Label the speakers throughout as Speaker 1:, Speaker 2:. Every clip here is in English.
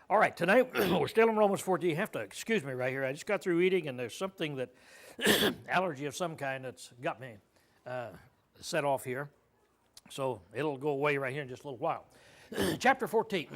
Speaker 1: All right, tonight we're still in Romans 14. You have to excuse me right here. I just got through eating, and there's something that, allergy of some kind that's got me set off here. So it'll go away right here in just a little while. Chapter 14,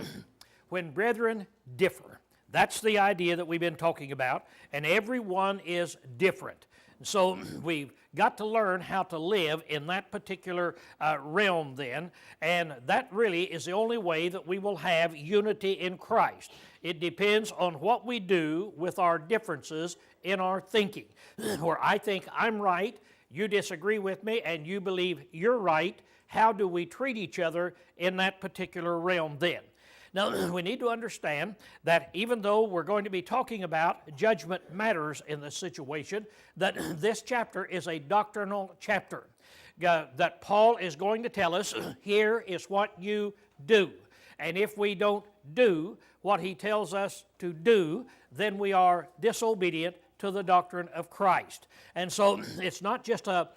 Speaker 1: when brethren differ. That's the idea that we've been talking about, and everyone is different. So we've got to learn how to live in that particular realm then, and that really is the only way that we will have unity in Christ. It depends on what we do with our differences in our thinking, where I think I'm right, you disagree with me, and you believe you're right. How do we treat each other in that particular realm then? Now, we need to understand that even though we're going to be talking about judgment matters in this situation, that this chapter is a doctrinal chapter. That Paul is going to tell us, here is what you do. And if we don't do what he tells us to do, then we are disobedient to the doctrine of Christ. And so it's not just a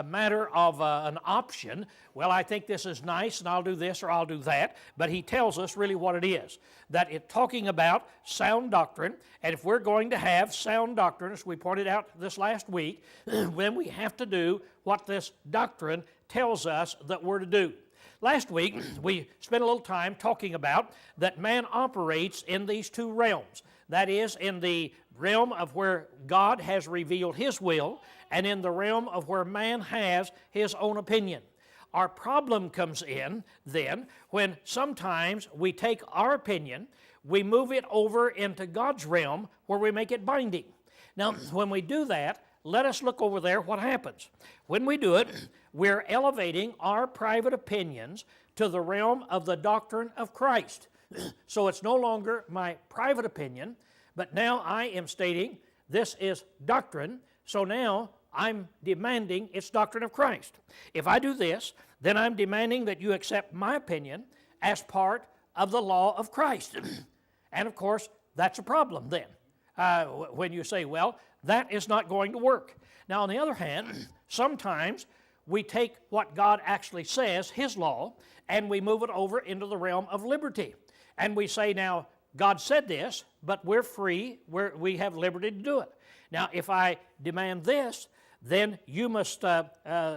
Speaker 1: matter of an option. Well, I think this is nice and I'll do this or I'll do that. But he tells us really what it is. That it's talking about sound doctrine. And if we're going to have sound doctrine, as we pointed out this last week, then we have to do what this doctrine tells us that we're to do. Last week, we spent a little time talking about that man operates in these two realms. That is, in the realm of where God has revealed His will, and in the realm of where man has his own opinion. Our problem comes in then when sometimes we take our opinion, we move it over into God's realm where we make it binding. Now, when we do that, let us look over there what happens. When we do it, we're elevating our private opinions to the realm of the doctrine of Christ. So it's no longer my private opinion, but now I am stating this is doctrine, so now I'm demanding it's doctrine of Christ. If I do this, then I'm demanding that you accept my opinion as part of the law of Christ. And of course, that's a problem then. When you say, well, that is not going to work. Now, on the other hand, sometimes we take what God actually says, His law, and we move it over into the realm of liberty. And we say, now, God said this, but we're free, we have liberty to do it. Now, if I demand this, then you must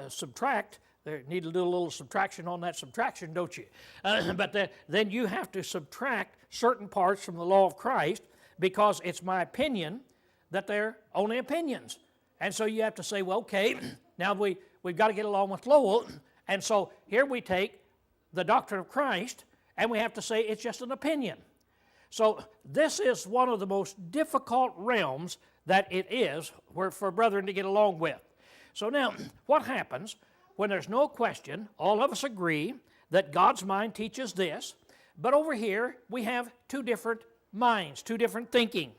Speaker 1: subtract. There need to do a little subtraction on that subtraction, don't you? But then you have to subtract certain parts from the law of Christ because it's my opinion that they're only opinions. And so you have to say, well, okay, now we've got to get along with Lowell. And so here we take the doctrine of Christ and we have to say it's just an opinion. So this is one of the most difficult realms that it is for brethren to get along with. So now, what happens when there's no question, all of us agree that God's mind teaches this, but over here we have two different minds, two different thinking.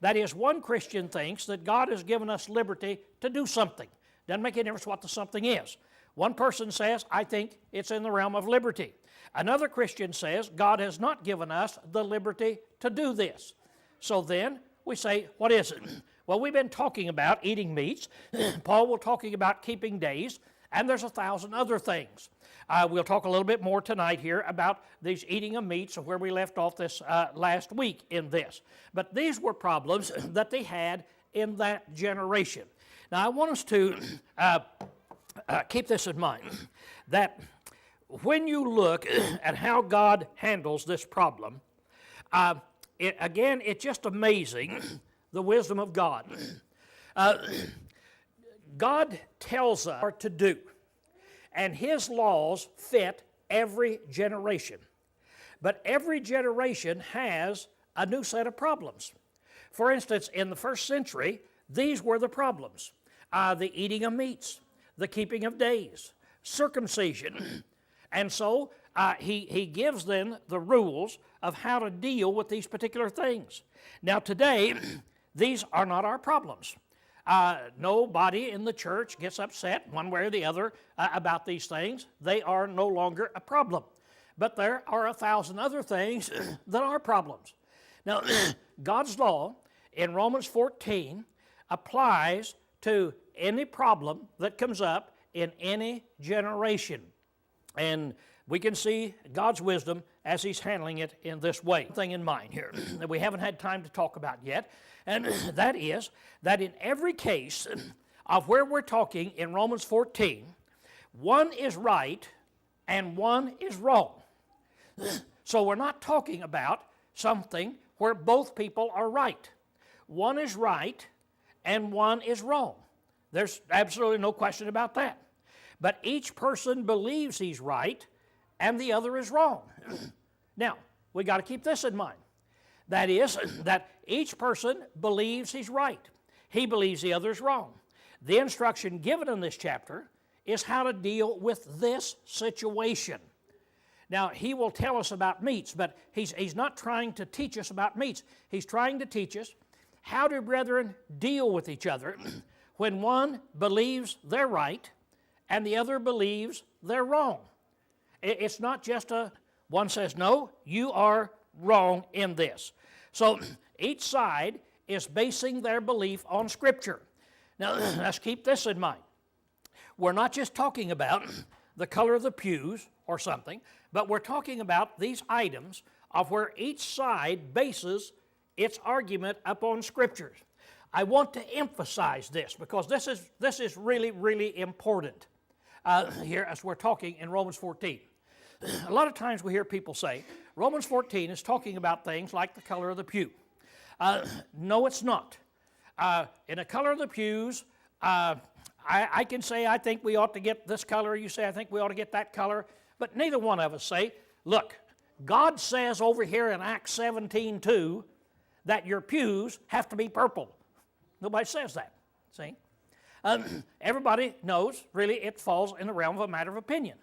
Speaker 1: That is, one Christian thinks that God has given us liberty to do something. Doesn't make any difference what the something is. One person says, I think it's in the realm of liberty. Another Christian says, God has not given us the liberty to do this. So then we say, what is it? Well, we've been talking about eating meats. Paul will talking about keeping days, and there's 1,000 other things. We'll talk a little bit more tonight here about these eating of meats and where we left off this last week in this. But these were problems that they had in that generation. Now, I want us to keep this in mind, that when you look at how God handles this problem, it's just amazing, the wisdom of God. God tells us what to do, and His laws fit every generation. But every generation has a new set of problems. For instance, in the first century, these were the problems. The eating of meats, the keeping of days, circumcision. And so he gives them the rules of how to deal with these particular things. Now today, these are not our problems. Nobody in the church gets upset one way or the other about these things. They are no longer a problem. But there are 1,000 other things that are problems. Now, God's law in Romans 14 applies to any problem that comes up in any generation. And we can see God's wisdom as He's handling it in this way. Thing in mind here that we haven't had time to talk about yet, and that is that in every case of where we're talking in Romans 14, one is right and one is wrong. So we're not talking about something where both people are right. One is right and one is wrong. There's absolutely no question about that. But each person believes he's right and the other is wrong. Now, we got to keep this in mind. That is, that each person believes he's right. He believes the other is wrong. The instruction given in this chapter is how to deal with this situation. Now, he will tell us about meats, but he's not trying to teach us about meats. He's trying to teach us how do brethren deal with each other when one believes they're right and the other believes they're wrong. It's not just one says, no, you are wrong in this. So each side is basing their belief on Scripture. Now, let's keep this in mind. We're not just talking about the color of the pews or something, but we're talking about these items of where each side bases its argument upon Scriptures. I want to emphasize this because this is really, really important here as we're talking in Romans 14. A lot of times we hear people say, Romans 14 is talking about things like the color of the pew. No, it's not. In the color of the pews, I can say I think we ought to get this color, you say I think we ought to get that color, but neither one of us say, look, God says over here in Acts 17:2 that your pews have to be purple. Nobody says that, see? Everybody knows, really, it falls in the realm of a matter of opinion.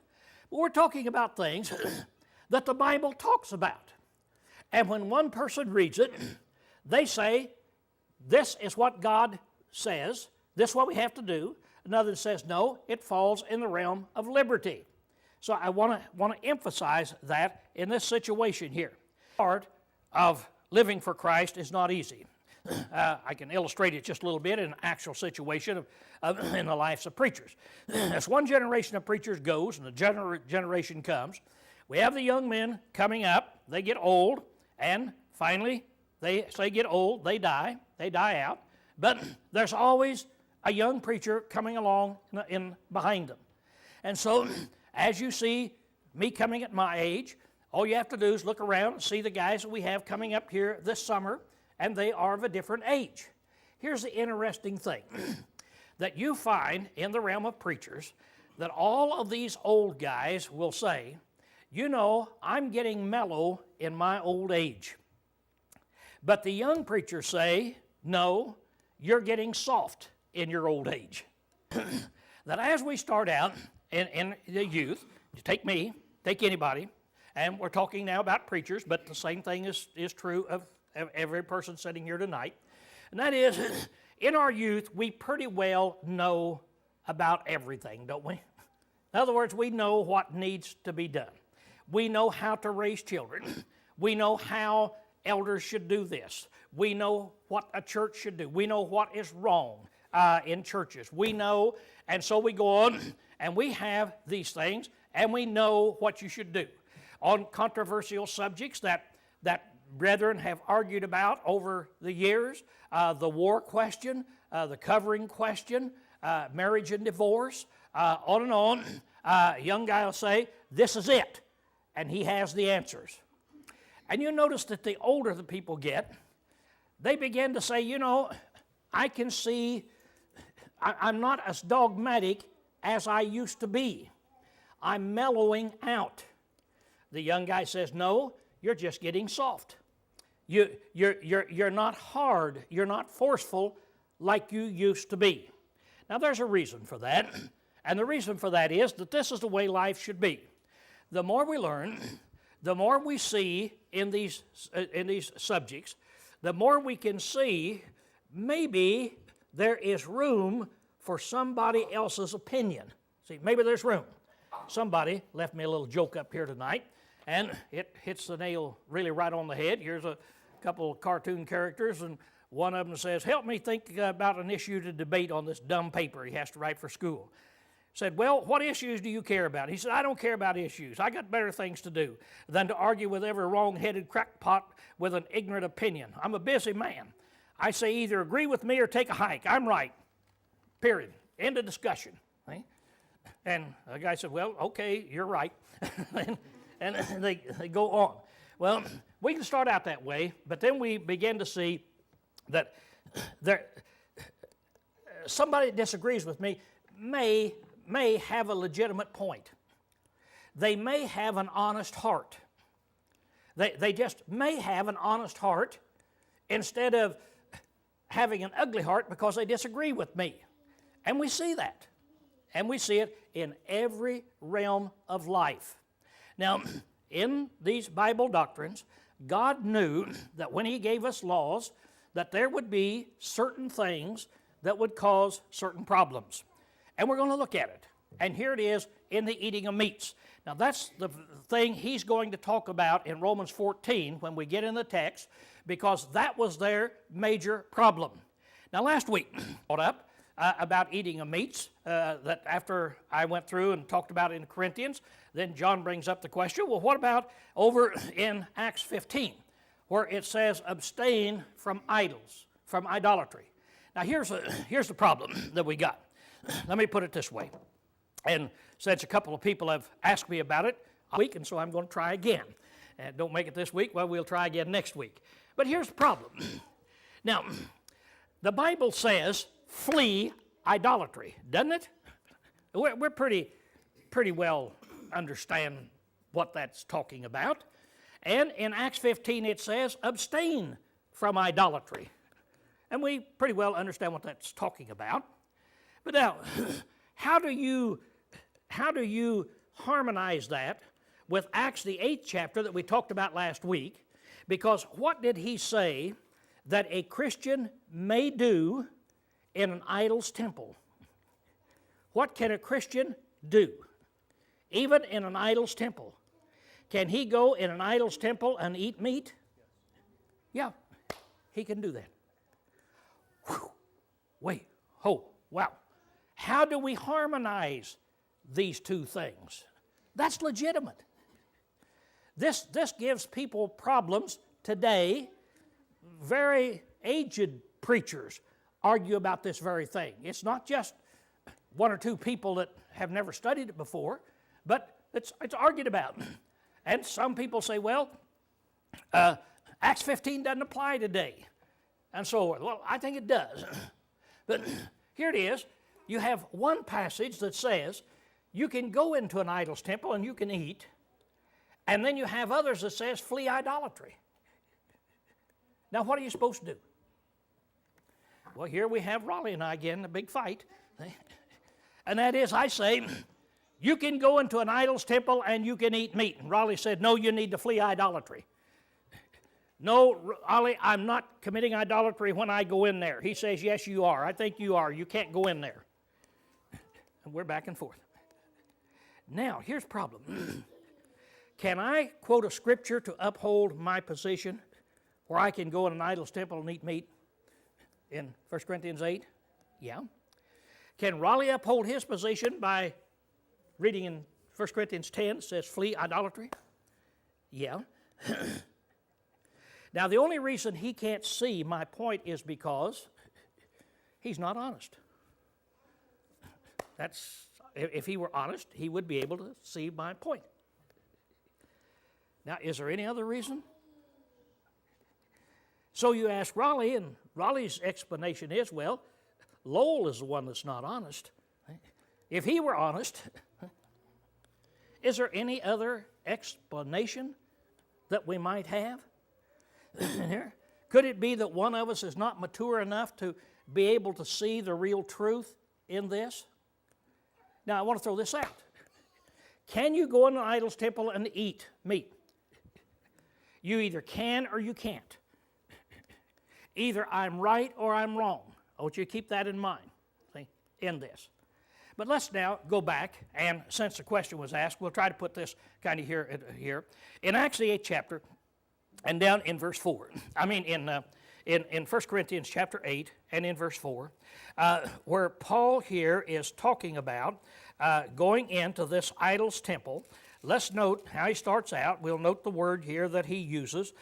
Speaker 1: But we're talking about things that the Bible talks about. And when one person reads it, they say, this is what God says, this is what we have to do. Another says, no, it falls in the realm of liberty. So I want to emphasize that in this situation here. Part of living for Christ is not easy. I can illustrate it just a little bit in an actual situation in the lives of preachers. As one generation of preachers goes and the generation comes, we have the young men coming up, they get old, and finally, they get old, they die out, but there's always a young preacher coming along in behind them. And so, as you see me coming at my age, all you have to do is look around and see the guys that we have coming up here this summer, and they are of a different age. Here's the interesting thing, that you find in the realm of preachers, that all of these old guys will say, you know, I'm getting mellow in my old age. But the young preachers say, no, you're getting soft in your old age. That as we start out in the youth, you take me, take anybody, and we're talking now about preachers, but the same thing is true of every person sitting here tonight. And that is, in our youth, we pretty well know about everything, don't we? In other words, we know what needs to be done. We know how to raise children. We know how elders should do this. We know what a church should do. We know what is wrong in churches. We know, and so we go on, and we have these things, and we know what you should do. On controversial subjects that brethren have argued about over the years, the war question, the covering question, marriage and divorce, on and on, a young guy will say, this is it, and he has the answers. And you notice that the older the people get, they begin to say, you know, I can see I'm not as dogmatic as I used to be. I'm mellowing out. The young guy says, no, you're just getting soft. You're not hard. You're not forceful like you used to be. Now, there's a reason for that, and the reason for that is that this is the way life should be. The more we learn, the more we see in these subjects, the more we can see maybe there is room for somebody else's opinion. See, maybe there's room. Somebody left me a little joke up here tonight, and it hits the nail really right on the head. Here's a couple of cartoon characters, and one of them says, help me think about an issue to debate on this dumb paper he has to write for school. said, well, what issues do you care about? He said, I don't care about issues. I got better things to do than to argue with every wrong-headed crackpot with an ignorant opinion. I'm a busy man. I say either agree with me or take a hike. I'm right. Period. End of discussion. Right? And the guy said, well, okay, you're right. and they go on. Well, we can start out that way, but then we begin to see that somebody that disagrees with me may have a legitimate point. They may have an honest heart. They just may have an honest heart instead of having an ugly heart because they disagree with me. And we see that. And we see it in every realm of life. Now, in these Bible doctrines, God knew that when He gave us laws, that there would be certain things that would cause certain problems. And we're going to look at it. And here it is in the eating of meats. Now that's the thing He's going to talk about in Romans 14 when we get in the text, because that was their major problem. Now last week, brought up about eating of meats, that after I went through and talked about it in Corinthians, then John brings up the question, well, what about over in Acts 15, where it says abstain from idols, from idolatry. Now here's the problem that we got. Let me put it this way. And since a couple of people have asked me about it this week, and so I'm going to try again. And don't make it this week, well, we'll try again next week. But here's the problem. Now, the Bible says, flee idolatry, doesn't it? We're pretty well understand what that's talking about. And in Acts 15 it says, abstain from idolatry. And we pretty well understand what that's talking about. But now, how do you harmonize that with Acts the 8th chapter that we talked about last week? Because what did he say that a Christian may do in an idol's temple? What can a Christian do, even in an idol's temple? Can he go in an idol's temple and eat meat? Yeah, he can do that. Whew. Wait, wow. How do we harmonize these two things? That's legitimate. This gives people problems today. Very aged preachers argue about this very thing. It's not just one or two people that have never studied it before, but it's argued about. And some people say, well, Acts 15 doesn't apply today. And so, well, I think it does. But here it is. You have one passage that says you can go into an idol's temple and you can eat. And then you have others that says flee idolatry. Now, what are you supposed to do? Well, here we have Raleigh and I again, a big fight. And that is, I say, you can go into an idol's temple and you can eat meat. And Raleigh said, no, you need to flee idolatry. No, Raleigh, I'm not committing idolatry when I go in there. He says, yes, you are. I think you are. You can't go in there. And we're back and forth. Now, here's the problem. Can I quote a scripture to uphold my position where I can go in an idol's temple and eat meat in 1 Corinthians 8? Yeah. Can Raleigh uphold his position by reading in 1 Corinthians 10, it says flee idolatry? Yeah. Now, the only reason he can't see my point is because he's not honest. If he were honest, he would be able to see my point. Now, is there any other reason? So you ask Raleigh, and Raleigh's explanation is, well, Lowell is the one that's not honest. If he were honest, is there any other explanation that we might have? Could it be that one of us is not mature enough to be able to see the real truth in this? Now, I want to throw this out. Can you go in an idol's temple and eat meat? You either can or you can't. Either I'm right or I'm wrong. I want you to keep that in mind, see, in this. But let's now go back, and since the question was asked, we'll try to put this kind of here. In Acts the 8th chapter, and down in verse 4, in 1 Corinthians chapter 8 and in verse 4, where Paul here is talking about going into this idol's temple. Let's note how he starts out. We'll note the word here that he uses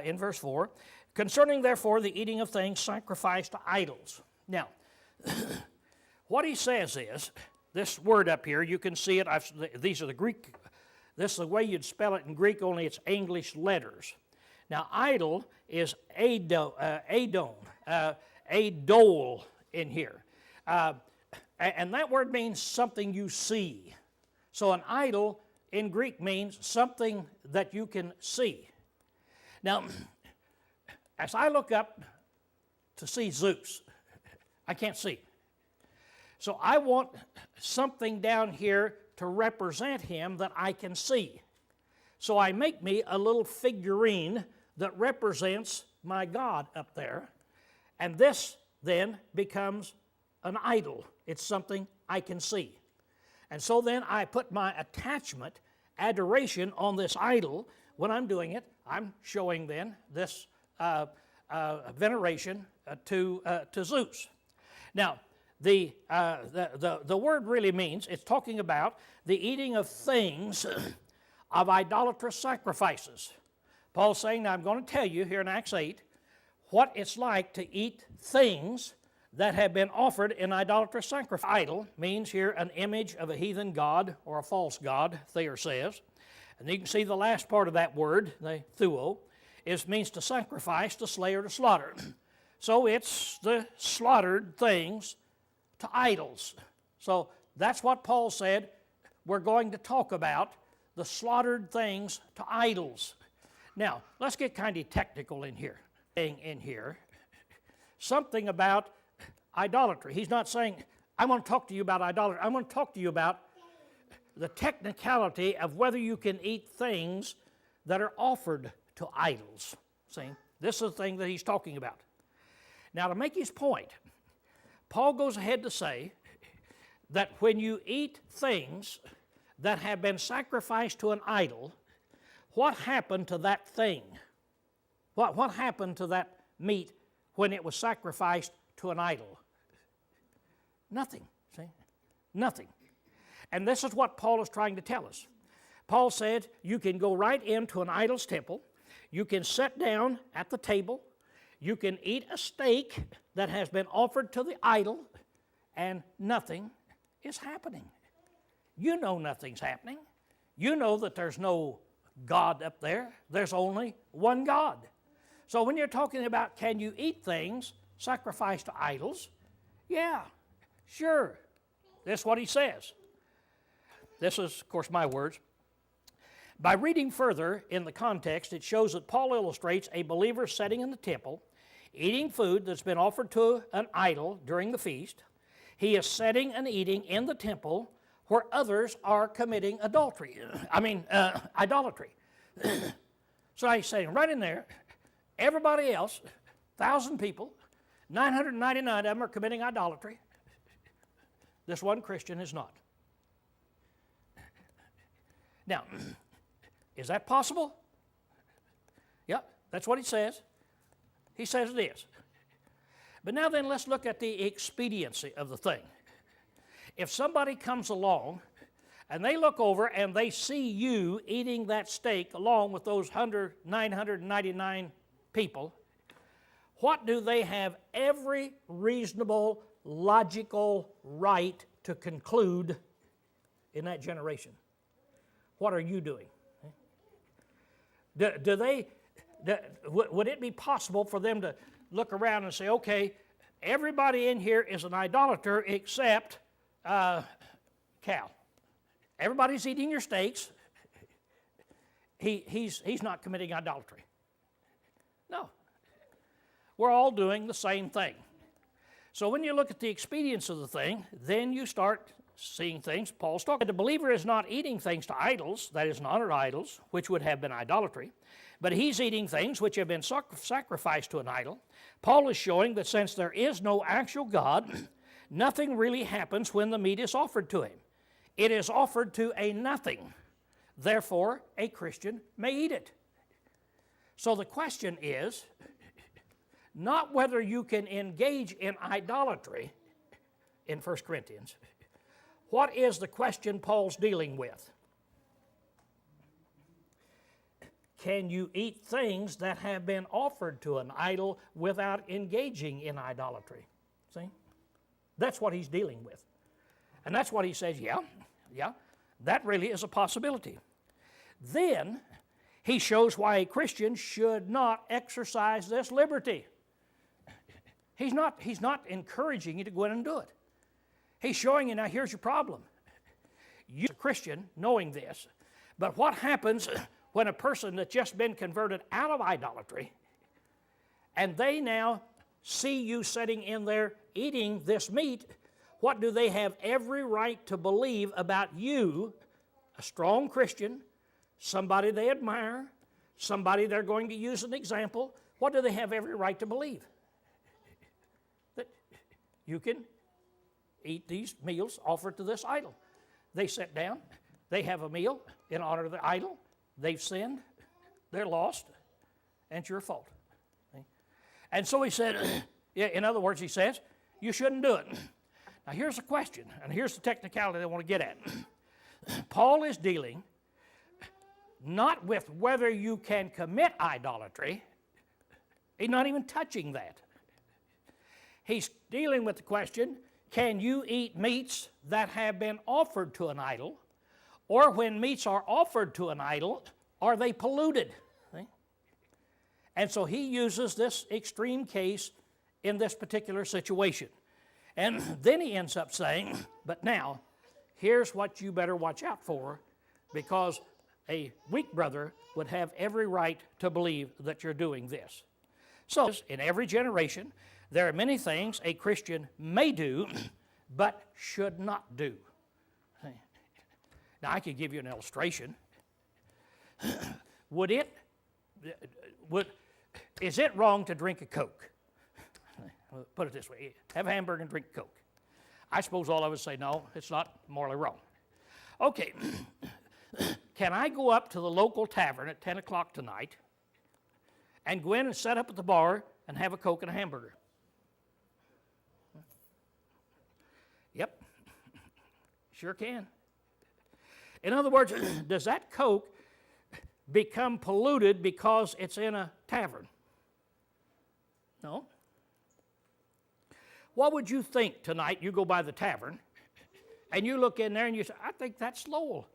Speaker 1: in verse 4. Concerning, therefore, the eating of things sacrificed to idols. Now, what he says is, this word up here, you can see it. These are the Greek. This is the way you'd spell it in Greek, only it's English letters. Now, idol is adon, adol in here. And that word means something you see. So an idol in Greek means something that you can see. Now, as I look up to see Zeus, I can't see. So I want something down here to represent him that I can see. So I make me a little figurine that represents my God up there, and this then becomes an idol. It's something I can see. And so then I put my attachment, adoration on this idol. When I'm doing it, I'm showing then this veneration to Zeus. Now, the word really means, it's talking about the eating of things of idolatrous sacrifices. Paul's saying, now I'm going to tell you here in Acts 8 what it's like to eat things that have been offered in idolatrous sacrifice. Idol means here an image of a heathen god or a false god, Thayer says. And you can see the last part of that word, the thuo, means to sacrifice, to slay, or to slaughter. So it's the slaughtered things to idols. So that's what Paul said. We're going to talk about the slaughtered things to idols. Now, let's get kind of technical in here. Something about idolatry. He's not saying, I want to talk to you about idolatry. I want to talk to you about the technicality of whether you can eat things that are offered to idols. See, this is the thing that he's talking about. Now, to make his point, Paul goes ahead to say that when you eat things that have been sacrificed to an idol, what happened to that thing? What happened to that meat when it was sacrificed to an idol? Nothing, see? Nothing. And this is what Paul is trying to tell us. Paul said you can go right into an idol's temple, you can sit down at the table, you can eat a steak that has been offered to the idol, and nothing is happening. You know nothing's happening. You know that there's no God up there. There's only one God. So when you're talking about can you eat things sacrificed to idols, yeah, sure. That's what he says. This is, of course, my words. By reading further in the context, it shows that Paul illustrates a believer sitting in the temple, eating food that's been offered to an idol during the feast. He is sitting and eating in the temple where others are committing idolatry. So he's saying right in there, everybody else, 1,000 people, 999 of them are committing idolatry. This one Christian is not. Now, is that possible? Yeah, that's what he says. He says it is. But now then, let's look at the expediency of the thing. If somebody comes along and they look over and they see you eating that steak along with those 999 people, what do they have every reasonable, logical right to conclude in that generation? What are you doing? Would it be possible for them to look around and say, okay, everybody in here is an idolater except Cal. Everybody's eating your steaks. He's not committing idolatry. No. We're all doing the same thing. So when you look at the expedience of the thing, then you start seeing things. Paul's talking. The believer is not eating things to idols, that is, not idols, which would have been idolatry, but he's eating things which have been sacrificed to an idol. Paul is showing that since there is no actual God, nothing really happens when the meat is offered to him. It is offered to a nothing. Therefore, a Christian may eat it. So the question is, not whether you can engage in idolatry in 1 Corinthians. What is the question Paul's dealing with? Can you eat things that have been offered to an idol without engaging in idolatry? See? That's what he's dealing with. And that's what he says, yeah, that really is a possibility. Then he shows why a Christian should not exercise this liberty. He's not encouraging you to go in and do it. He's showing you, now here's your problem. You're a Christian knowing this, but what happens when a person that's just been converted out of idolatry and they now see you sitting in there eating this meat? What do they have every right to believe about you, a strong Christian, somebody they admire, somebody they're going to use as an example? What do they have every right to believe? That you can eat these meals offered to this idol. They sit down, they have a meal in honor of the idol, they've sinned, they're lost, and it's your fault. And so he said, in other words, he says, you shouldn't do it. Now here's the question, and here's the technicality I want to get at. Paul is dealing not with whether you can commit idolatry. He's not even touching that. He's dealing with the question, can you eat meats that have been offered to an idol? Or when meats are offered to an idol, are they polluted? See? And so he uses this extreme case in this particular situation. And then he ends up saying, but now, here's what you better watch out for, because a weak brother would have every right to believe that you're doing this. So, in every generation, there are many things a Christian may do, but should not do. Now, I could give you an illustration. Is it wrong to drink a Coke? Put it this way, have a hamburger and drink Coke. I suppose all of us say, no, it's not morally wrong. Okay, can I go up to the local tavern at 10 o'clock tonight and go in and set up at the bar and have a Coke and a hamburger? Yep, sure can. In other words, does that Coke become polluted because it's in a tavern? No. What would you think tonight? You go by the tavern, and you look in there and you say, I think that's Lowell.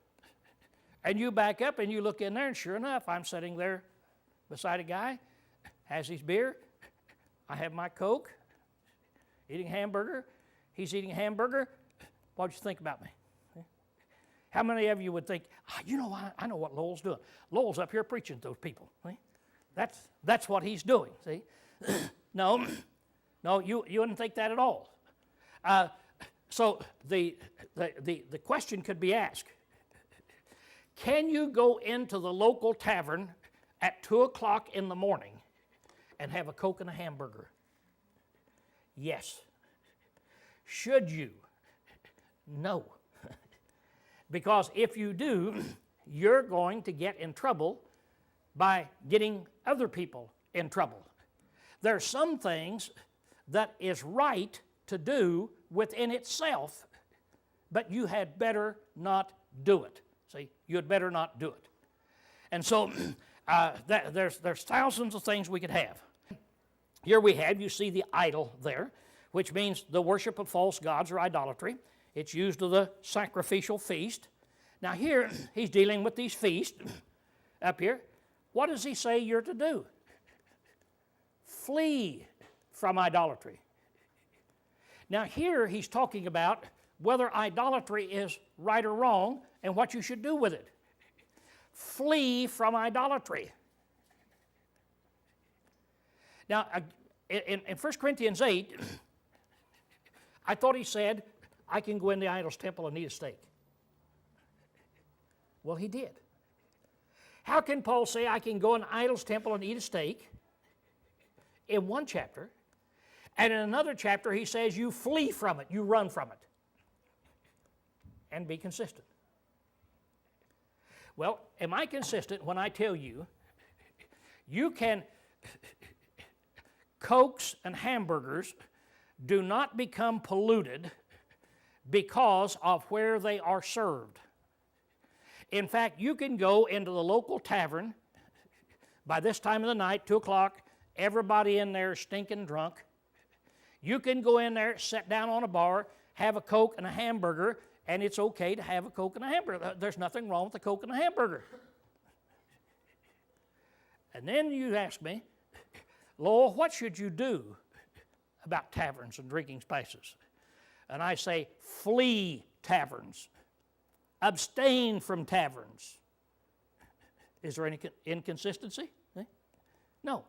Speaker 1: And you back up and you look in there, and sure enough, I'm sitting there beside a guy, has his beer, I have my Coke, eating hamburger, he's eating hamburger. What'd you think about me? How many of you would think, I know what Lowell's doing. Lowell's up here preaching to those people. See? That's what he's doing, see? No, you wouldn't think that at all. So the question could be asked, can you go into the local tavern at 2 o'clock in the morning and have a Coke and a hamburger? Yes. Should you? No. Because if you do, you're going to get in trouble by getting other people in trouble. There are some things that is right to do within itself, but you had better not do it. See, you had better not do it. And so there's thousands of things we could have. Here we have, you see the idol there, which means the worship of false gods or idolatry. It's used to the sacrificial feast. Now here, he's dealing with these feasts up here. What does he say you're to do? Flee from idolatry. Now here, he's talking about whether idolatry is right or wrong and what you should do with it. Flee from idolatry. Now, in 1 Corinthians 8, I thought he said, I can go in the idol's temple and eat a steak. Well, he did. How can Paul say I can go in the idol's temple and eat a steak in one chapter, and in another chapter he says you flee from it, you run from it, and be consistent? Well, am I consistent when I tell you you can Cokes and hamburgers do not become polluted because of where they are served. In fact, you can go into the local tavern by this time of the night, 2 o'clock, everybody in there is stinking drunk. You can go in there, sit down on a bar, have a Coke and a hamburger, and it's okay to have a Coke and a hamburger. There's nothing wrong with a Coke and a hamburger. And then you ask me, Lowell, what should you do about taverns and drinking places? And I say, flee taverns. Abstain from taverns. Is there any inconsistency? No.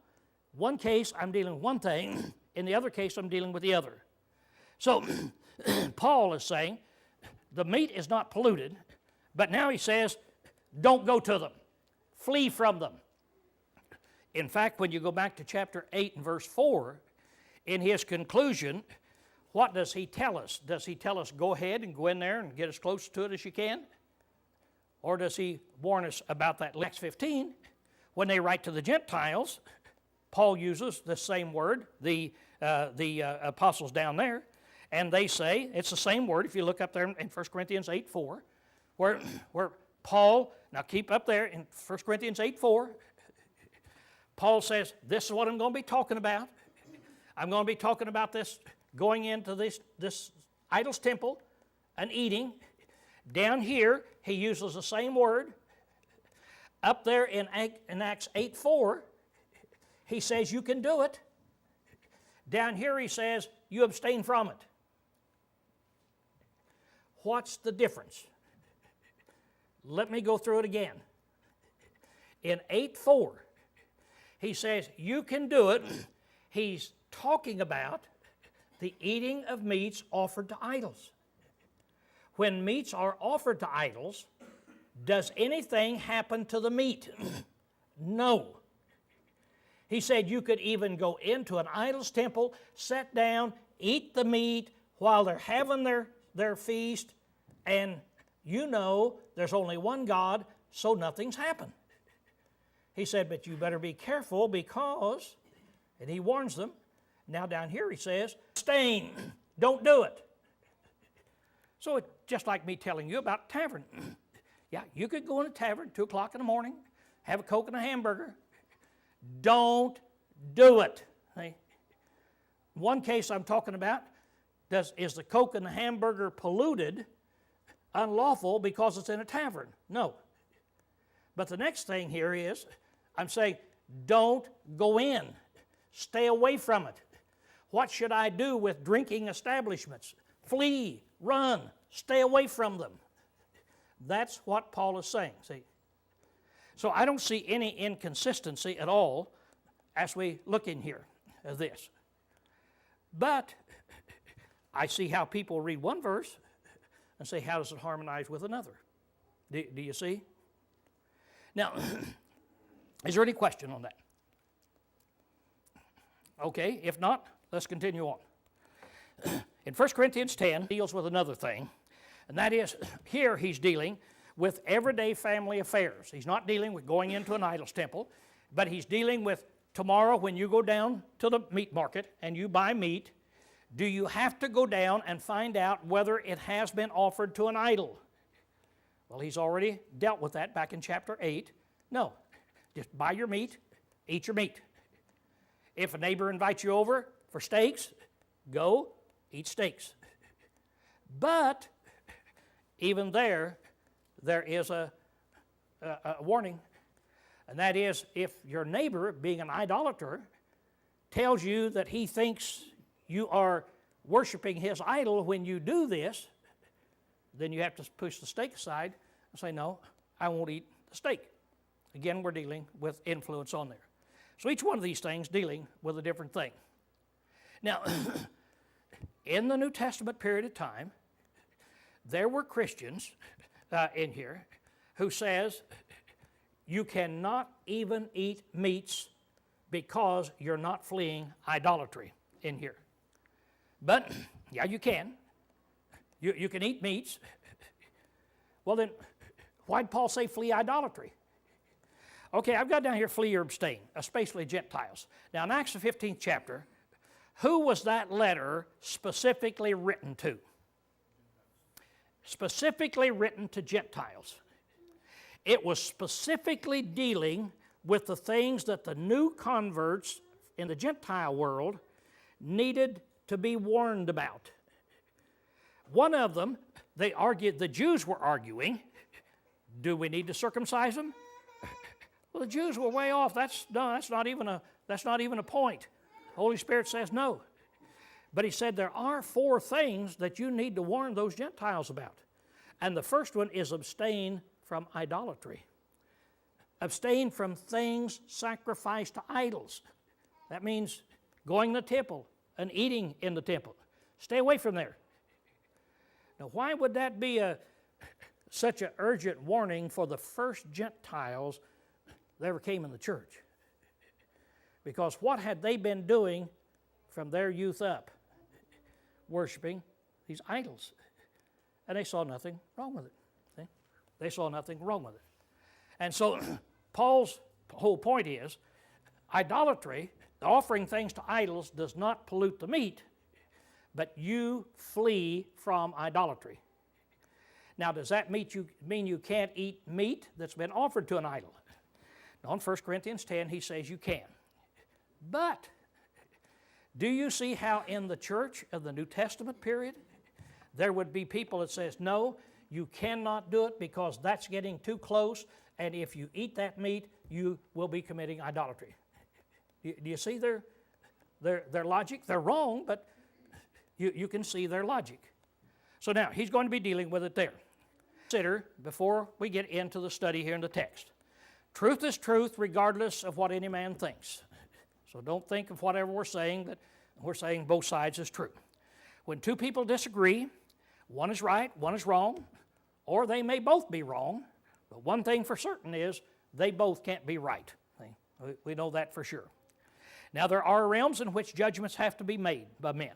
Speaker 1: One case, I'm dealing with one thing. In the other case, I'm dealing with the other. So, Paul is saying, the meat is not polluted, but now he says, don't go to them. Flee from them. In fact, when you go back to chapter 8 and verse 4, in his conclusion, what does he tell us? Does he tell us go ahead and go in there and get as close to it as you can? Or does he warn us about that? Acts 15, when they write to the Gentiles, Paul uses the same word, the apostles down there, and they say, it's the same word if you look up there in 1 Corinthians 8:4, where Paul, now keep up there in 1 Corinthians 8:4, Paul says, this is what I'm going to be talking about. I'm going to be talking about this, going into this idol's temple and eating. Down here, he uses the same word. Up there in Acts 8:4, he says you can do it. Down here he says you abstain from it. What's the difference? Let me go through it again. In 8:4, he says you can do it. He's talking about the eating of meats offered to idols. When meats are offered to idols, does anything happen to the meat? No. He said you could even go into an idol's temple, sit down, eat the meat while they're having their feast, and you know there's only one God, so nothing's happened. He said, but you better be careful because, and he warns them, now down here he says, abstain, don't do it. So it's just like me telling you about tavern. Yeah, you could go in a tavern 2 o'clock in the morning, have a Coke and a hamburger. Don't do it. See? One case I'm talking about, is the Coke and the hamburger polluted, unlawful because it's in a tavern? No. But the next thing here is, I'm saying, don't go in. Stay away from it. What should I do with drinking establishments? Flee, run, stay away from them. That's what Paul is saying, see. So I don't see any inconsistency at all as we look in here at this. But I see how people read one verse and say, how does it harmonize with another? Do you see? Now, is there any question on that? Okay, if not, let's continue on. In 1 Corinthians 10, deals with another thing, and that is, here he's dealing with everyday family affairs. He's not dealing with going into an idol's temple, but he's dealing with tomorrow when you go down to the meat market and you buy meat, do you have to go down and find out whether it has been offered to an idol? Well, he's already dealt with that back in chapter 8. No, just buy your meat, eat your meat. If a neighbor invites you over for steaks, go eat steaks. But even there is a warning, and that is if your neighbor, being an idolater, tells you that he thinks you are worshiping his idol when you do this, then you have to push the steak aside and say, no, I won't eat the steak. Again, we're dealing with influence on there. So each one of these things dealing with a different thing. Now, in the New Testament period of time, there were Christians in here who says you cannot even eat meats because you're not fleeing idolatry in here. But, yeah, you can. You can eat meats. Well then, why did Paul say flee idolatry? Okay, I've got down here flee or abstain, especially Gentiles. Now in Acts the 15th chapter, who was that letter specifically written to? Specifically written to Gentiles. It was specifically dealing with the things that the new converts in the Gentile world needed to be warned about. One of them, they argued, the Jews were arguing, do we need to circumcise them? Well, the Jews were way off. That's not even a point. Holy Spirit says no. But he said there are 4 things that you need to warn those Gentiles about. And the first one is abstain from idolatry. Abstain from things sacrificed to idols. That means going to the temple and eating in the temple. Stay away from there. Now, why would that be such an urgent warning for the first Gentiles that ever came in the church? Because what had they been doing from their youth up? Worshiping these idols. And they saw nothing wrong with it. See? They saw nothing wrong with it. And so Paul's whole point is, idolatry, offering things to idols, does not pollute the meat, but you flee from idolatry. Now, does that mean you can't eat meat that's been offered to an idol? Now, in 1 Corinthians 10, he says you can. But do you see how in the church of the New Testament period, there would be people that says, no, you cannot do it because that's getting too close, and if you eat that meat, you will be committing idolatry. Do you see their logic? They're wrong, but you can see their logic. So now, he's going to be dealing with it there. Consider, before we get into the study here in the text, truth is truth regardless of what any man thinks. So don't think of whatever we're saying that we're saying both sides is true. When 2 people disagree, one is right, one is wrong, or they may both be wrong, but one thing for certain is they both can't be right. We know that for sure. Now, there are realms in which judgments have to be made by men.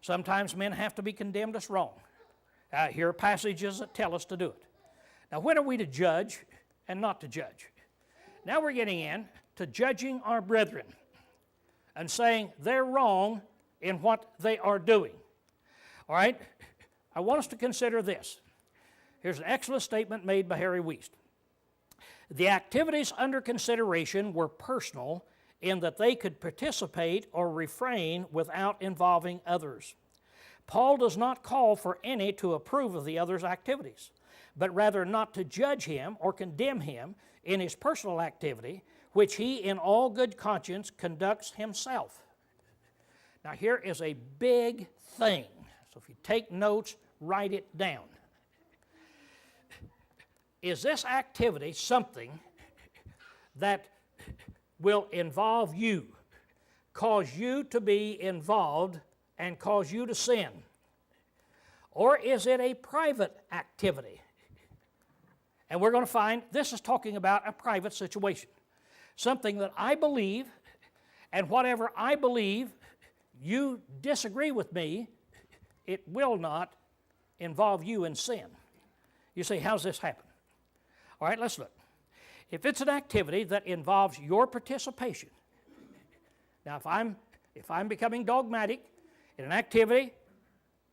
Speaker 1: Sometimes men have to be condemned as wrong. Here are passages that tell us to do it. Now, when are we to judge and not to judge? Now we're getting in to judging our brethren and saying they're wrong in what they are doing. All right? I want us to consider this. Here's an excellent statement made by Harry Wiest. The activities under consideration were personal in that they could participate or refrain without involving others. Paul does not call for any to approve of the other's activities, but rather not to judge him or condemn him in his personal activity, which he in all good conscience conducts himself. Now here is a big thing. So if you take notes, write it down. Is this activity something that will involve you, cause you to be involved, and cause you to sin? Or is it a private activity? And we're going to find this is talking about a private situation. Something that I believe, and whatever I believe, you disagree with me, it will not involve you in sin. You say, how's this happen? All right, let's look. If it's an activity that involves your participation, now if I'm becoming dogmatic in an activity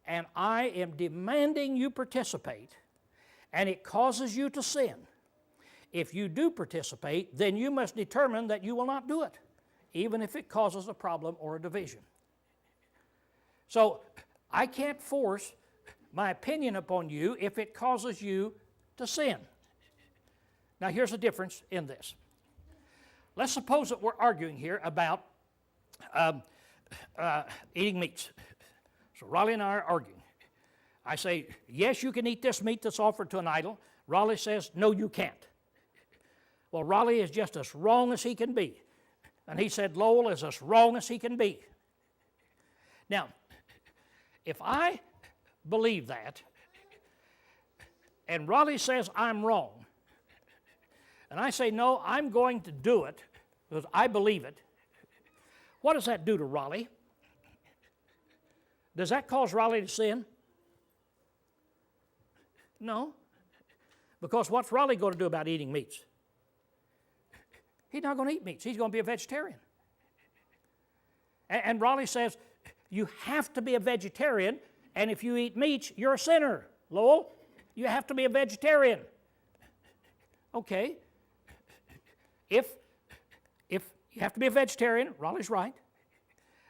Speaker 1: and I am demanding you participate and it causes you to sin, if you do participate, then you must determine that you will not do it, even if it causes a problem or a division. So I can't force my opinion upon you if it causes you to sin. Now here's the difference in this. Let's suppose that we're arguing here about eating meats. So Raleigh and I are arguing. I say, yes, you can eat this meat that's offered to an idol. Raleigh says, no, you can't. Well, Raleigh is just as wrong as he can be. And he said Lowell is as wrong as he can be. Now, if I believe that, and Raleigh says I'm wrong, and I say, no, I'm going to do it because I believe it, what does that do to Raleigh? Does that cause Raleigh to sin? No. Because what's Raleigh going to do about eating meats? He's not going to eat meats. He's going to be a vegetarian. And Raleigh says, you have to be a vegetarian, and if you eat meats, you're a sinner, Lowell. You have to be a vegetarian. Okay. If you have to be a vegetarian, Raleigh's right,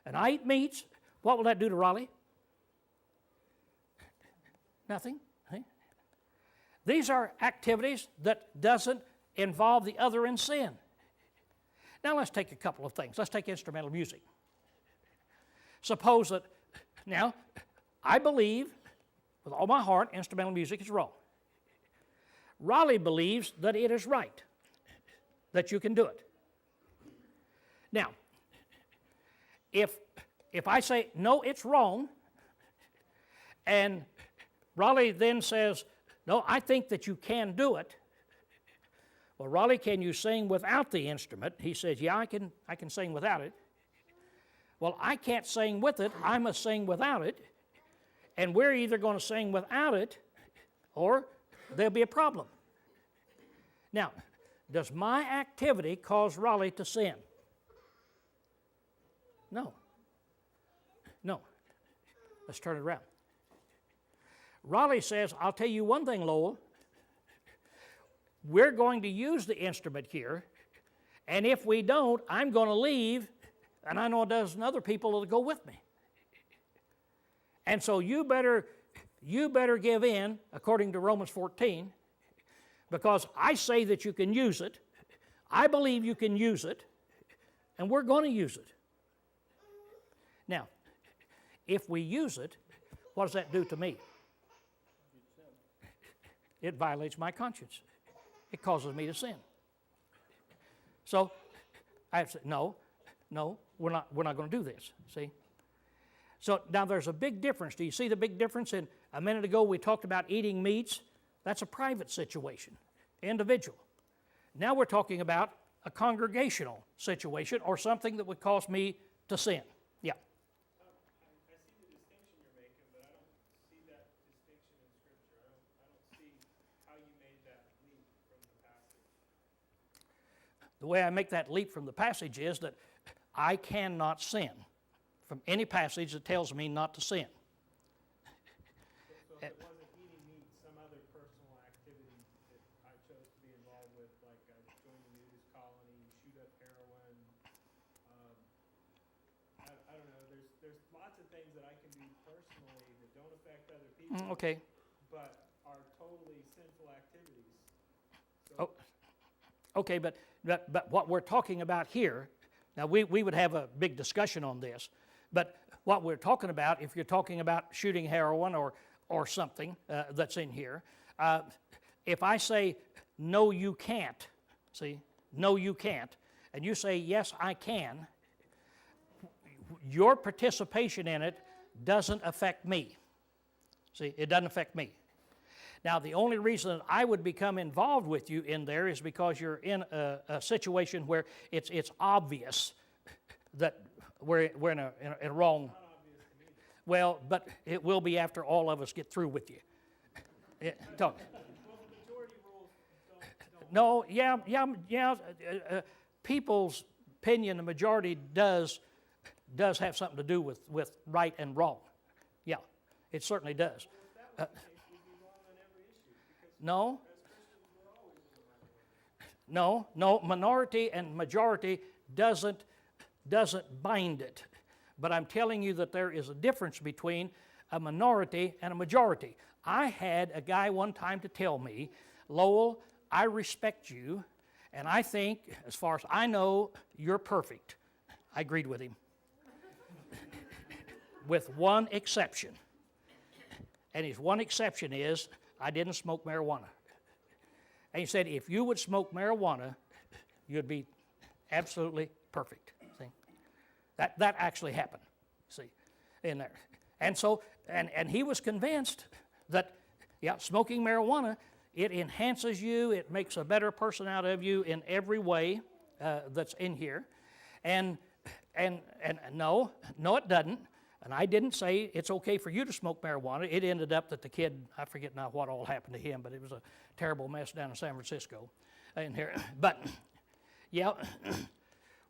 Speaker 1: and I eat meats, what will that do to Raleigh? Nothing. See? These are activities that doesn't involve the other in sin. Now let's take a couple of things. Let's take instrumental music. Suppose that, now, I believe with all my heart instrumental music is wrong. Raleigh believes that it is right, that you can do it. Now, if I say, no, it's wrong, and Raleigh then says, no, I think that you can do it. Well, Raleigh, can you sing without the instrument? He says, yeah, I can sing without it. Well, I can't sing with it. I must sing without it. And we're either going to sing without it or there'll be a problem. Now, does my activity cause Raleigh to sin? No. No. Let's turn it around. Raleigh says, I'll tell you one thing, Lowell. We're going to use the instrument here, and if we don't, I'm going to leave, and I know a dozen other people that'll go with me. And so you better give in, according to Romans 14, because I say that you can use it, I believe you can use it, and we're going to use it. Now, if we use it, what does that do to me? It violates my conscience. It causes me to sin. So I have to say, no, we're not going to do this, see? So now there's a big difference. Do you see the big difference? In a minute ago we talked about eating meats. That's a private situation, individual. Now we're talking about a congregational situation or something that would cause me to sin. Yeah.
Speaker 2: I see the distinction you're making, but I don't see that distinction in Scripture. I don't see how you made that leap from the passage.
Speaker 1: The way I make that leap from the passage is that I cannot sin from any passage that tells me not to sin.
Speaker 2: So if it wasn't eating meat, some other personal activity that I chose to be involved with, like join the nudist colony, shoot up heroin, I don't know, there's lots of things that I can do personally that don't affect other people,
Speaker 1: Okay.
Speaker 2: but are totally sinful activities. So
Speaker 1: Okay, but what we're talking about here, now we would have a big discussion on this, but what we're talking about, if you're talking about shooting heroin or something that's in here, if I say, no, you can't, see, no, you can't, and you say, yes, I can, your participation in it doesn't affect me. See, it doesn't affect me. Now, the only reason that I would become involved with you in there is because you're in a situation where it's obvious that we're in a wrong. Well, but it will be after all of us get through with you. Talk.
Speaker 2: well, the majority rules don't
Speaker 1: No, yeah. People's opinion, the majority does have something to do with right and wrong. Yeah, it certainly does. No, minority and majority doesn't bind it. But I'm telling you that there is a difference between a minority and a majority. I had a guy one time to tell me, Lowell, I respect you, and I think, as far as I know, you're perfect. I agreed with him. With one exception. And his one exception is, I didn't smoke marijuana. And he said, if you would smoke marijuana, you'd be absolutely perfect. See? That actually happened, see, in there. And so, and he was convinced that, yeah, smoking marijuana, it enhances you, it makes a better person out of you in every way that's in here. And no, it doesn't. And I didn't say it's okay for you to smoke marijuana. It ended up that the kid, I forget now what all happened to him, but it was a terrible mess down in San Francisco in here. But Yeah,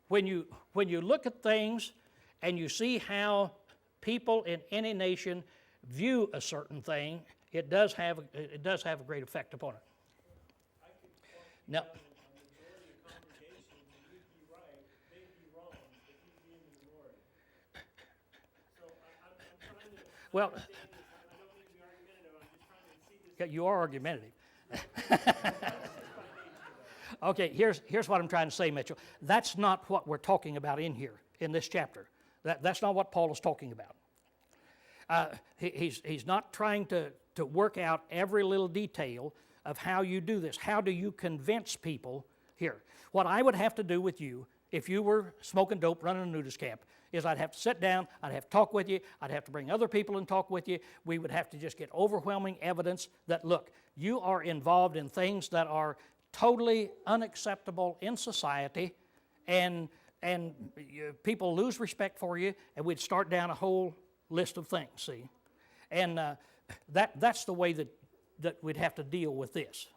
Speaker 1: when you look at things and you see how people in any nation view a certain thing, it does have a great effect upon it.
Speaker 2: I could quote you
Speaker 1: Now,
Speaker 2: down a majority of congregation, and you'd be right, they'd be wrong, but you'd be in the minority. So I'm trying to
Speaker 1: well,
Speaker 2: understand this. I don't mean to be argumentative. I'm just trying to see this.
Speaker 1: yeah, you are argumentative.
Speaker 2: That's just by nature, though.
Speaker 1: Okay, here's what I'm trying to say, Mitchell. That's not what we're talking about in here, in this chapter. That's not what Paul is talking about. He's not trying to work out every little detail of how you do this. How do you convince people here? What I would have to do with you, if you were smoking dope, running a nudist camp, is I'd have to sit down, I'd have to talk with you, I'd have to bring other people and talk with you. We would have to just get overwhelming evidence that, look, you are involved in things that are totally unacceptable in society, and people lose respect for you, and we'd start down a whole list of things, see? And that's the way that we'd have to deal with this.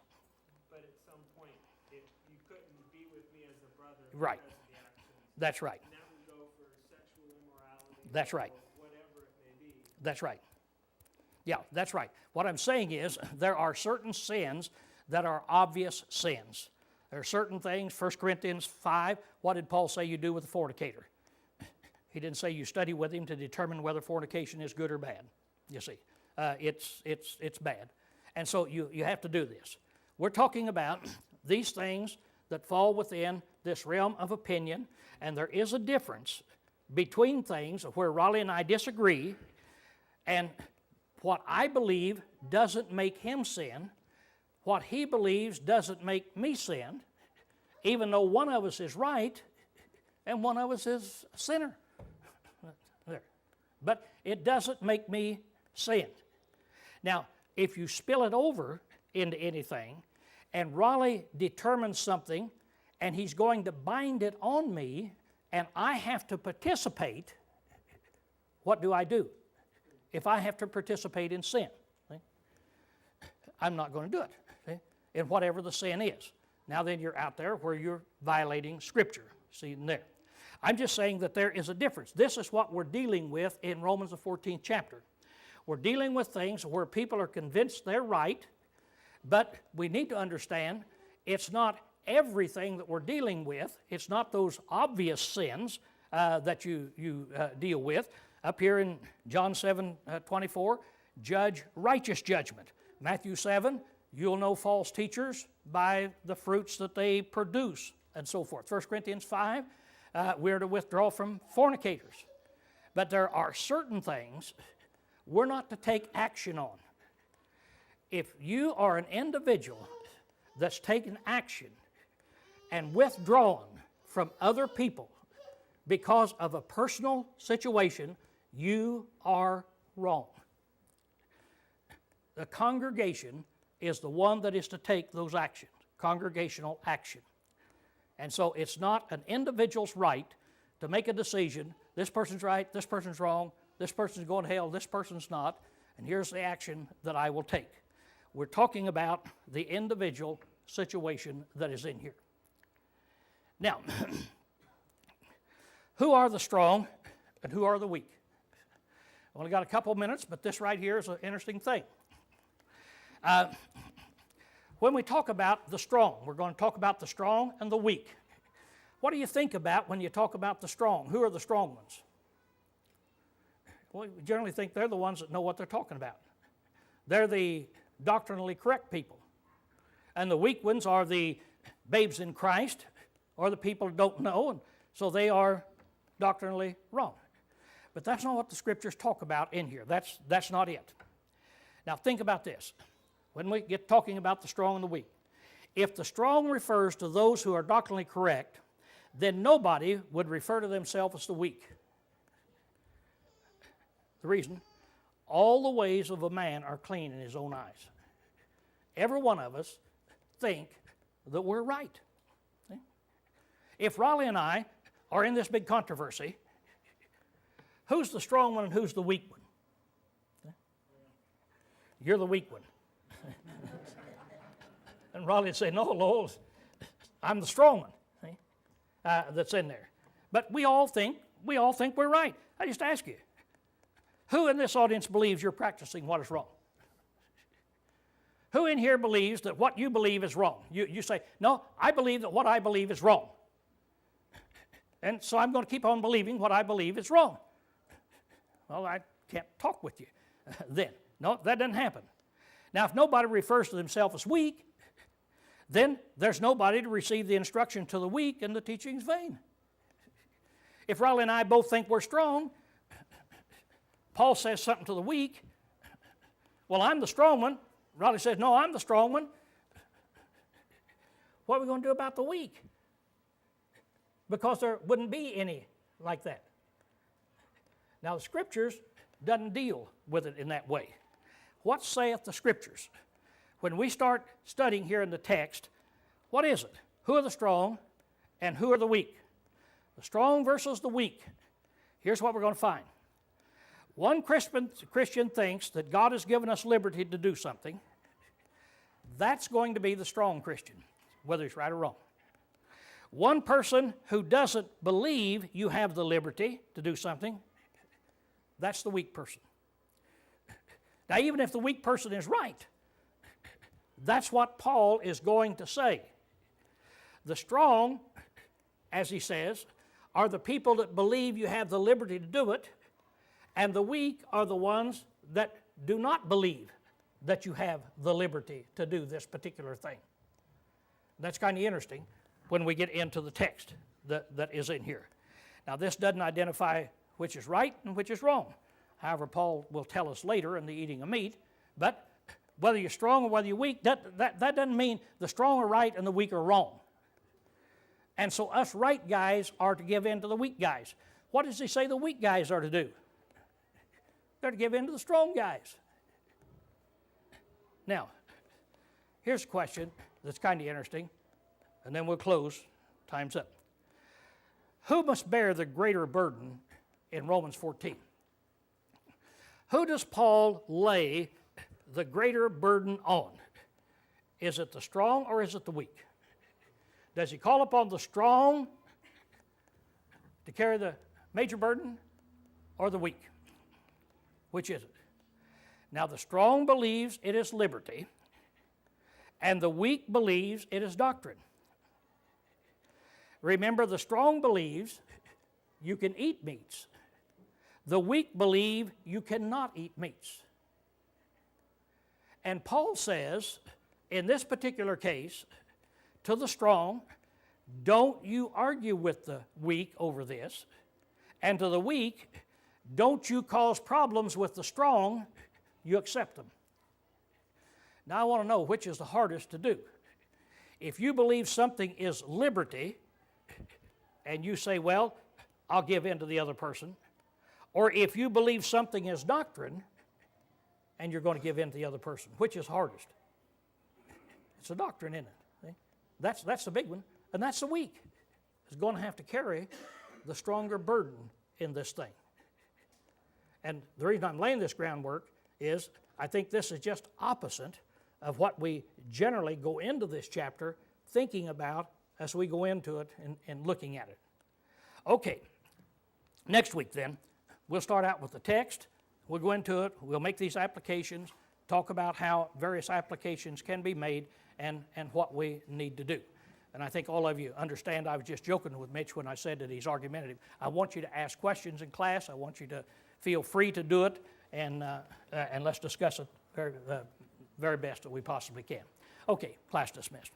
Speaker 2: But at some point, if you couldn't be with me as a brother
Speaker 1: Right.
Speaker 2: because of the actions,
Speaker 1: That's right.
Speaker 2: and that would go for sexual immorality,
Speaker 1: That's right.
Speaker 2: or whatever it may be.
Speaker 1: That's right. Yeah, that's right. What I'm saying is there are certain sins that are obvious sins. There are certain things, 1 Corinthians 5, what did Paul say you do with a fornicator? He didn't say you study with him to determine whether fornication is good or bad. You see, it's bad. And so you have to do this. We're talking about these things that fall within this realm of opinion, and there is a difference between things where Raleigh and I disagree, and what I believe doesn't make him sin, what he believes doesn't make me sin, even though one of us is right and one of us is a sinner. There. But it doesn't make me sin. Now, if you spill it over into anything, and Raleigh determines something, and he's going to bind it on me, and I have to participate, what do I do? If I have to participate in sin, see? I'm not going to do it, see? In whatever the sin is. Now then you're out there where you're violating Scripture, see in there. I'm just saying that there is a difference. This is what we're dealing with in Romans the 14th chapter. We're dealing with things where people are convinced they're right, but we need to understand it's not everything that we're dealing with. It's not those obvious sins that you deal with. Up here in John 7:24, judge righteous judgment. Matthew 7, you'll know false teachers by the fruits that they produce, and so forth. 1 Corinthians 5, we're to withdraw from fornicators. But there are certain things we're not to take action on. If you are an individual that's taken action and withdrawn from other people because of a personal situation, you are wrong. The congregation is the one that is to take those actions, congregational action. And so it's not an individual's right to make a decision, this person's right, this person's wrong, this person's going to hell, this person's not, and here's the action that I will take. We're talking about the individual situation that is in here. Now, who are the strong and who are the weak? I've only got a couple minutes, but this right here is an interesting thing. When we talk about the strong, we're going to talk about the strong and the weak. What do you think about when you talk about the strong? Who are the strong ones? Well, we generally think they're the ones that know what they're talking about. They're the doctrinally correct people. And the weak ones are the babes in Christ, or the people who don't know, and so they are doctrinally wrong. But that's not what the Scriptures talk about in here. That's not it. Now think about this. When we get talking about the strong and the weak, if the strong refers to those who are doctrinally correct, then nobody would refer to themselves as the weak. The reason, all the ways of a man are clean in his own eyes. Every one of us think that we're right. See? If Raleigh and I are in this big controversy, who's the strong one and who's the weak one? See? You're the weak one. And Raleigh would say, no, Lowell, I'm the strong one. See? that's in there. But we all think we're right. I just ask you, who in this audience believes you're practicing what is wrong? Who in here believes that what you believe is wrong? You say, no, I believe that what I believe is wrong. And so I'm going to keep on believing what I believe is wrong. Well, I can't talk with you then. No, that doesn't happen. Now, if nobody refers to themselves as weak, then there's nobody to receive the instruction to the weak and the teaching is vain. If Riley and I both think we're strong, Paul says something to the weak, well, I'm the strong one. Riley says, no, I'm the strong one. What are we going to do about the weak? Because there wouldn't be any like that. Now, the Scriptures doesn't deal with it in that way. What saith the Scriptures? When we start studying here in the text, what is it? Who are the strong and who are the weak? The strong versus the weak. Here's what we're going to find. One Christian thinks that God has given us liberty to do something. That's going to be the strong Christian, whether he's right or wrong. One person who doesn't believe you have the liberty to do something, that's the weak person. Now, even if the weak person is right, that's what Paul is going to say. The strong, as he says, are the people that believe you have the liberty to do it, and the weak are the ones that do not believe that you have the liberty to do this particular thing. That's kind of interesting when we get into the text that is in here. Now, this doesn't identify which is right and which is wrong. However, Paul will tell us later in the eating of meat, but whether you're strong or whether you're weak, that doesn't mean the strong are right and the weak are wrong. And so us right guys are to give in to the weak guys. What does he say the weak guys are to do? They're to give in to the strong guys. Now, here's a question that's kind of interesting, and then we'll close. Time's up. Who must bear the greater burden in Romans 14? Who does Paul lay the greater burden on? Is it the strong or is it the weak? Does he call upon the strong to carry the major burden or the weak? Which is it? Now, the strong believes it is liberty, and the weak believes it is doctrine. Remember, the strong believes you can eat meats. The weak believe you cannot eat meats. And Paul says, in this particular case, to the strong, don't you argue with the weak over this. And to the weak, don't you cause problems with the strong, you accept them. Now I want to know which is the hardest to do. If you believe something is liberty, and you say, well, I'll give in to the other person, or if you believe something is doctrine, and you're going to give in to the other person, which is hardest? It's a doctrine, isn't it? See? That's the big one, and that's the weak. Is going to have to carry the stronger burden in this thing. And the reason I'm laying this groundwork is I think this is just opposite of what we generally go into this chapter thinking about as we go into it and looking at it. Okay, next week then, we'll start out with the text. We'll go into it. We'll make these applications, talk about how various applications can be made and what we need to do. And I think all of you understand I was just joking with Mitch when I said that he's argumentative. I want you to ask questions in class. I want you to feel free to do it, and let's discuss it very best that we possibly can. Okay, class dismissed.